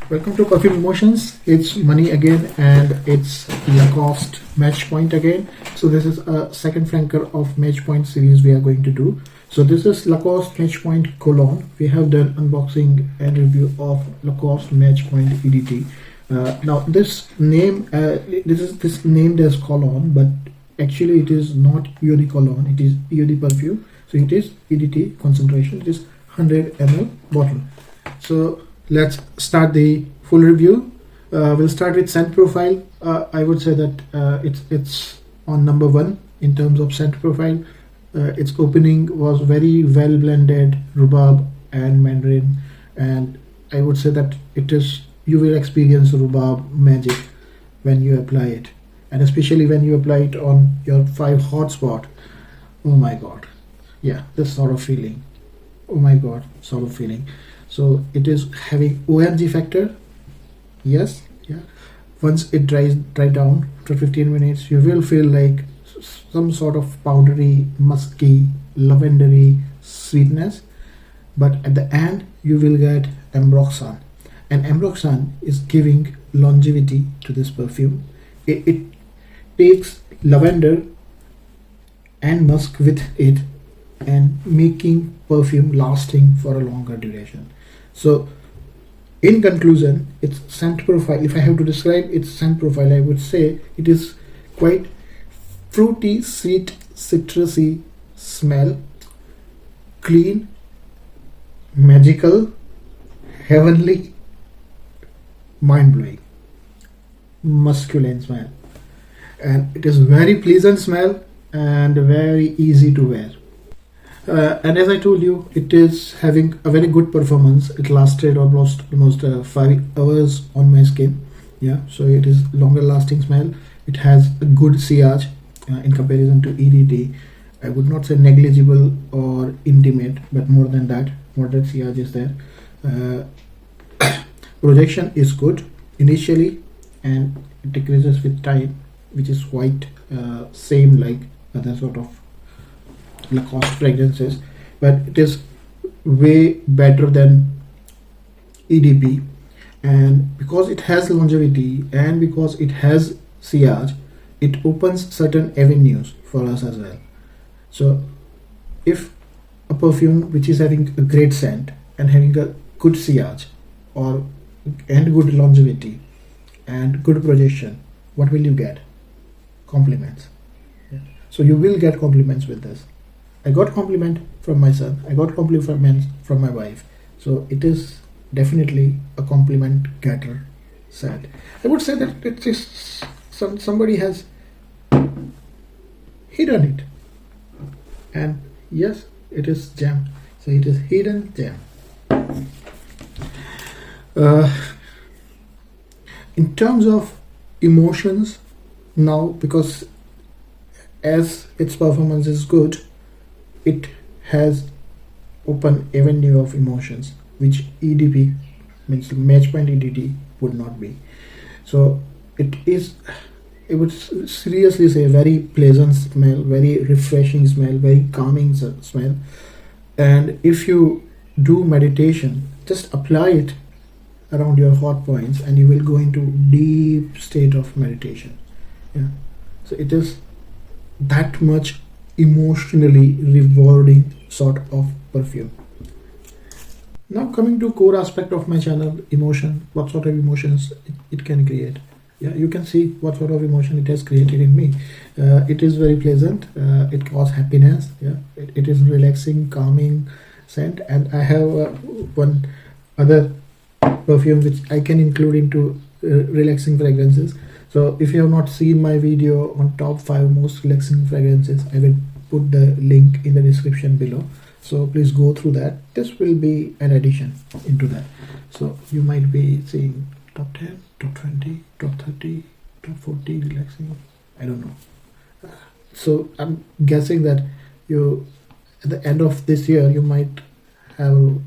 Welcome to Perfume Emotions. It's Money again, and it's Lacoste Match Point again. So this is a second flanker of Match Point series we are going to do. So this is Lacoste Match Point Cologne. We have done unboxing and review of Lacoste Match Point EDT. Now this name, this named as Cologne, but actually it is not EOD Cologne. It is EOD Perfume. So it is EDT concentration. It is 100 ml bottle. So let's start the full review. We'll start with scent profile. I would say that it's on number 1 in terms of scent profile. Its opening was very well blended rhubarb and mandarin, and I would say that you will experience rhubarb magic when you apply it, and especially when you apply it on your 5 hot spot. Oh my god, yeah, this sort of feeling. Oh my god, sort of feeling. So it is having OMG factor. Yes, yeah. Once it dry down for 15 minutes, you will feel like some sort of powdery, musky, lavendery sweetness. But at the end, you will get ambroxan, and ambroxan is giving longevity to this perfume. It takes lavender and musk with it and making perfume lasting for a longer duration. So in conclusion, its scent profile, if I have to describe its scent profile, I would say it is quite fruity, sweet, citrusy smell, clean, magical, heavenly, mind-blowing, masculine smell, and it is very pleasant smell and very easy to wear. And as I told you, it is having a very good performance. It lasted almost 5 hours on my skin. Yeah, so it is longer lasting smell. It has a good sillage in comparison to EDT. I would not say negligible or intimate, but more than that, moderate sillage is there. Projection is good initially, and it decreases with time, which is quite same like other sort of Lacoste fragrances, but it is way better than EDP. And because it has longevity and because it has sillage, it opens certain avenues for us as well. So if a perfume which is having a great scent and having a good sillage and good longevity and good projection, what will you get? Compliments. Yeah. So you will get compliments with this. I got compliment from my son. I got compliments from my wife. So it is definitely a compliment getter scent. I would say that it is somebody has hidden it, and yes, it is gem. So it is hidden gem. In terms of emotions now, because as its performance is good, it has open avenue of emotions which EDP, means Match Point EDT, would not be. So it is, I would seriously say, very pleasant smell, very refreshing smell, very calming smell. And if you do meditation, just apply it around your hot points and you will go into deep state of meditation. Yeah. So it is that much emotionally rewarding sort of perfume. Now coming to core aspect of my channel, emotion, what sort of emotions it can create. Yeah, you can see what sort of emotion it has created in me. It is very pleasant. It causes happiness. Yeah, it is relaxing, calming scent, and I have one other perfume which I can include into relaxing fragrances. So if you have not seen my video on top 5 most relaxing fragrances, I will put the link in the description below. So please go through that. This will be an addition into that. So you might be seeing top 10, top 20, top 30, top 40 relaxing. I don't know. So I'm guessing that at the end of this year, you might have a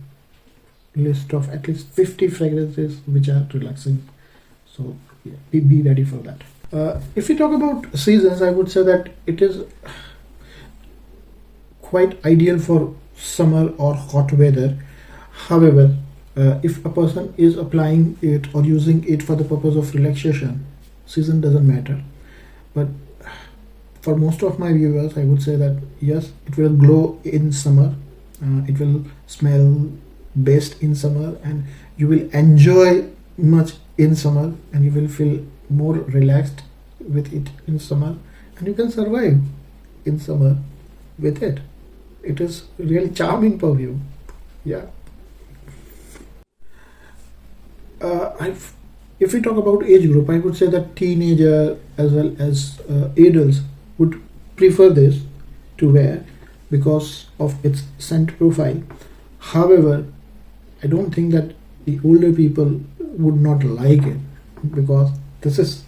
list of at least 50 fragrances which are relaxing. So yeah, be ready for that. If we talk about seasons, I would say that it is quite ideal for summer or hot weather. However, if a person is applying it or using it for the purpose of relaxation, season doesn't matter. But for most of my viewers, I would say that yes, it will glow in summer, it will smell best in summer, and you will enjoy much in summer, and you will feel more relaxed with it in summer, and you can survive in summer with it. It is really charming perfume. Yeah. If we talk about age group, I would say that teenager as well as adults would prefer this to wear because of its scent profile. However, I don't think that the older people would not like it, because this is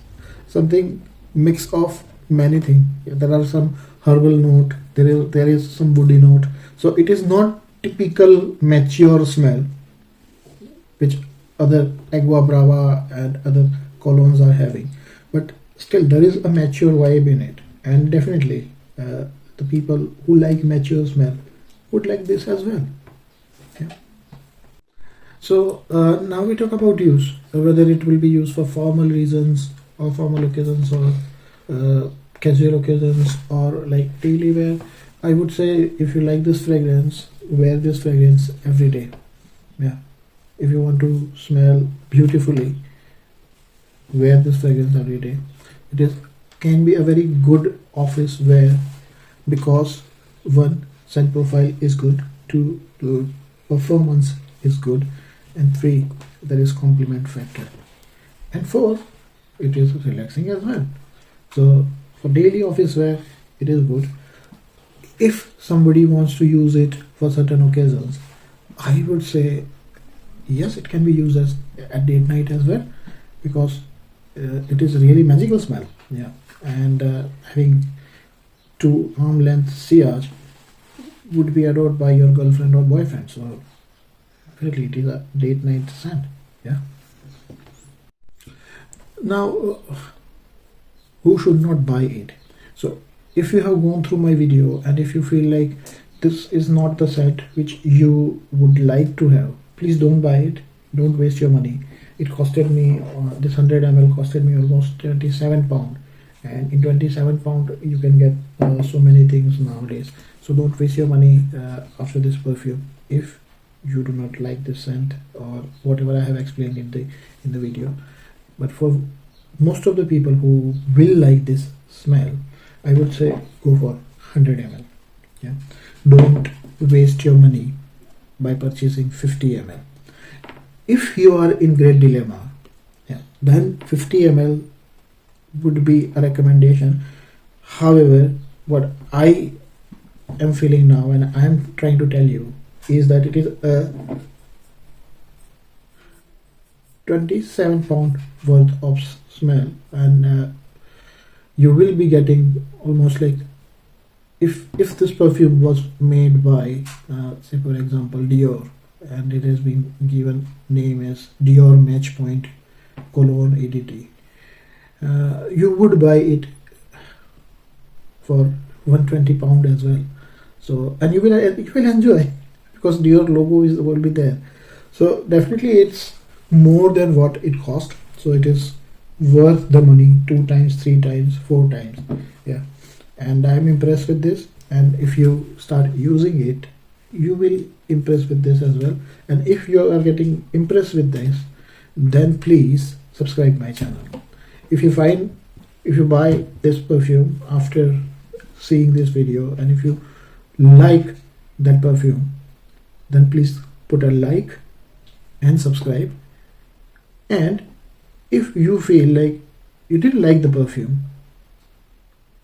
something mix of many things. There are some herbal note, there is some woody note, so it is not typical mature smell which other Agua Brava and other colognes are having, but still there is a mature vibe in it, and definitely the people who like mature smell would like this as well. Yeah. So now we talk about use, whether it will be used for formal reasons or formal occasions or casual occasions or like daily wear. I would say if you like this fragrance, wear this fragrance every day. Yeah. If you want to smell beautifully, wear this fragrance every day. It can be a very good office wear because one, scent profile is good, two, the performance is good, and three, there is compliment factor, and four, it is relaxing as well. So for daily office wear, it is good. If somebody wants to use it for certain occasions, I would say yes, it can be used as at date night as well, because it is really magical smell. Yeah, and having 2 arm length sillage would be adored by your girlfriend or boyfriend. So really, it is a date night scent. Yeah. Now, who should not buy it? So if you have gone through my video and if you feel like this is not the set which you would like to have, please don't buy it. Don't waste your money. It costed me, this 100 ml costed me almost £27, and in £27 you can get so many things nowadays. So don't waste your money after this perfume if you do not like this scent or whatever I have explained in the video. But for most of the people who will like this smell, I would say go for 100 ml. Yeah, don't waste your money by purchasing 50 ml. If you are in great dilemma, yeah, then 50 ml would be a recommendation. However, what I am feeling now and I am trying to tell you is that it is a £27 worth of smell, and you will be getting almost like if this perfume was made by say for example Dior, and it has been given name as Dior Match Point Cologne EDT, you would buy it for £120 as well. So, and you will enjoy, because Dior logo will be there. So definitely it's more than what it cost. So it is worth the money 2 times, 3 times, 4 times. Yeah, and I am impressed with this. And if you start using it, you will impress with this as well. And if you are getting impressed with this, then please subscribe my channel. If you buy this perfume after seeing this video, and if you like that perfume, then please put a like and subscribe. And if you feel like you didn't like the perfume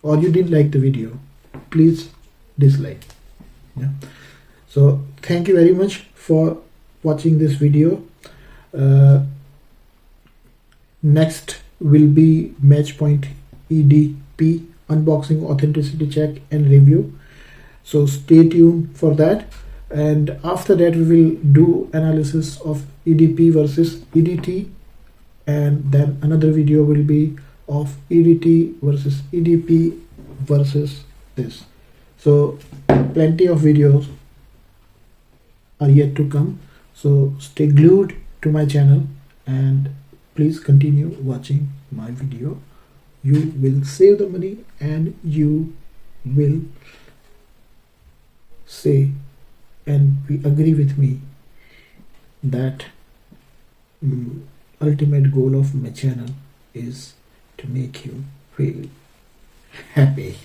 or you didn't like the video, please dislike. Yeah. So thank you very much for watching this video. Next will be Match Point EDP unboxing, authenticity check and review. So stay tuned for that. And after that we will do analysis of EDP versus EDT, and then another video will be of EDT versus EDP versus this. So plenty of videos are yet to come. So stay glued to my channel and please continue watching my video. You will save the money and you will say and agree with me that ultimate goal of my channel is to make you feel happy.